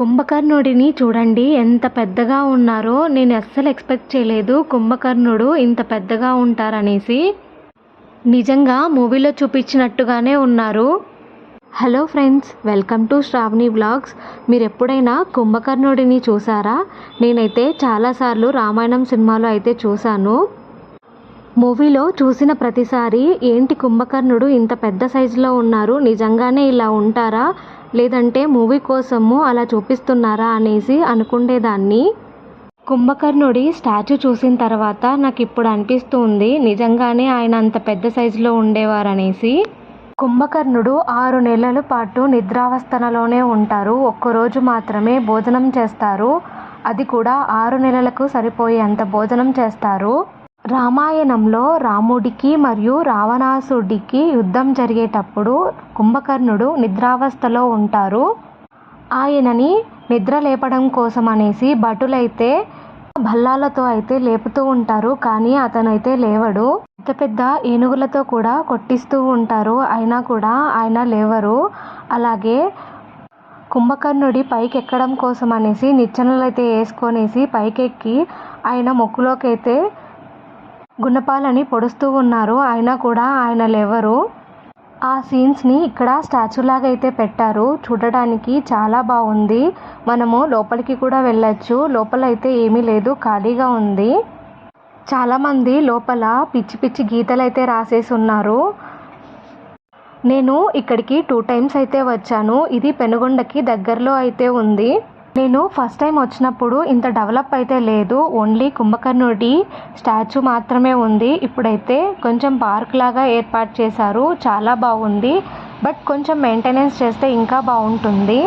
కుంభకర్ణుడిని చూడండి ఎంత పెద్దగా ఉన్నారో. నేను అస్సలు ఎక్స్పెక్ట్ చేయలేదు కుంభకర్ణుడు ఇంత పెద్దగా ఉంటారనేసి. నిజంగా మూవీలో చూపించినట్టుగానే ఉన్నారు. Hello friends, welcome to Shravani vlogs. మీరు ఎప్పుడైనా కుంభకర్ణుడిని చూసారా? నేనైతే చాలాసార్లు రామాయణం సినిమాలో అయితే చూశాను. మూవీలో చూసిన ప్రతిసారి ఏంటి కుంభకర్ణుడు ఇంత పెద్ద సైజులో ఉన్నారు, నిజంగానే ఇలా ఉంటారా లేదంటే మూవీ కోసము అలా చూపిస్తున్నారా అనేసి అనుకునేదాన్ని. కుంభకర్ణుడి స్టాచ్యూ చూసిన తర్వాత నాకు ఇప్పుడు అనిపిస్తుంది నిజంగానే ఆయన అంత పెద్ద సైజులో ఉండేవారనేసి. కుంభకర్ణుడు 6 నెలల పాటు నిద్రావస్థనలోనే ఉంటారు. ఒక్కరోజు మాత్రమే భోజనం చేస్తారు. అది కూడా 6 నెలలకు సరిపోయేంత భోజనం చేస్తారు. రామాయణంలో రాముడికి మరియు రావణాసుడికి యుద్ధం జరిగేటప్పుడు కుంభకర్ణుడు నిద్రావస్థలో ఉంటారు. ఆయనని నిద్ర లేపడం కోసం అనేసి భటులైతే భల్లాలతో అయితే లేపుతూ ఉంటారు. కానీ అతనైతే లేవడు. పెద్ద పెద్ద ఏనుగులతో కూడా కొట్టిస్తూ ఉంటారు, అయినా కూడా ఆయన లేవరు. అలాగే కుంభకర్ణుడి పైకి ఎక్కడం కోసం అనేసి నిచ్చెనలు అయితే వేసుకొనేసి పైకెక్కి ఆయన మొక్కులోకి అయితే గుణపాలని పొడుస్తూ ఉన్నారు, అయినా కూడా ఆయన లేవరు. ఆ సీన్స్ని ఇక్కడ స్టాచ్యూ లాగా అయితే పెట్టారు. చూడడానికి చాలా బాగుంది. మనము లోపలికి కూడా వెళ్ళొచ్చు. లోపల అయితే ఏమీ లేదు, ఖాళీగా ఉంది. చాలామంది లోపల పిచ్చి పిచ్చి గీతలు అయితే రాసేసి ఉన్నారు. నేను ఇక్కడికి 2 టైమ్స్ అయితే వచ్చాను. ఇది పెనుగొండకి దగ్గరలో అయితే ఉంది. నేను ఫస్ట్ టైం వచ్చినప్పుడు ఇంత డెవలప్ అయితే లేదు, ఓన్లీ కుంభకర్ణుడి స్టాచ్యూ మాత్రమే ఉంది. ఇప్పుడైతే కొంచెం పార్క్ లాగా ఏర్పాటు చేశారు, చాలా బాగుంది. బట్ కొంచెం మెయింటెనెన్స్ చేస్తే ఇంకా బాగుంటుంది.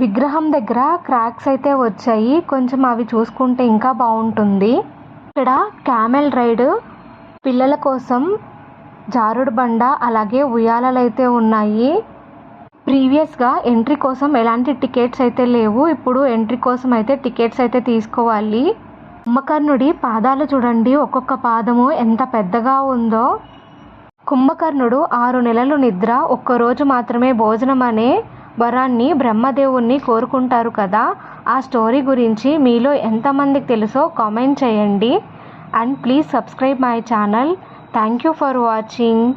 విగ్రహం దగ్గర క్రాక్స్ అయితే వచ్చాయి, కొంచెం అవి చూసుకుంటే ఇంకా బాగుంటుంది. ఇక్కడ క్యామెల్ రైడ్, పిల్లల కోసం జారుడు బండ, అలాగే ఉయ్యాలలు అయితే ఉన్నాయి. ప్రీవియస్గా ఎంట్రీ కోసం ఎలాంటి టికెట్స్ అయితే లేవు, ఇప్పుడు ఎంట్రీ కోసం అయితే టికెట్స్ అయితే తీసుకోవాలి. కుంభకర్ణుడి పాదాలు చూడండి, ఒక్కొక్క పాదము ఎంత పెద్దగా ఉందో. కుంభకర్ణుడు 6 నెలలు నిద్ర, ఒక్కరోజు మాత్రమే భోజనం అనే వరాన్ని బ్రహ్మదేవుణ్ణి కోరుకుంటారు కదా. ఆ స్టోరీ గురించి మీలో ఎంతమందికి తెలుసో కామెంట్ చేయండి. And please subscribe my channel. Thank you for watching.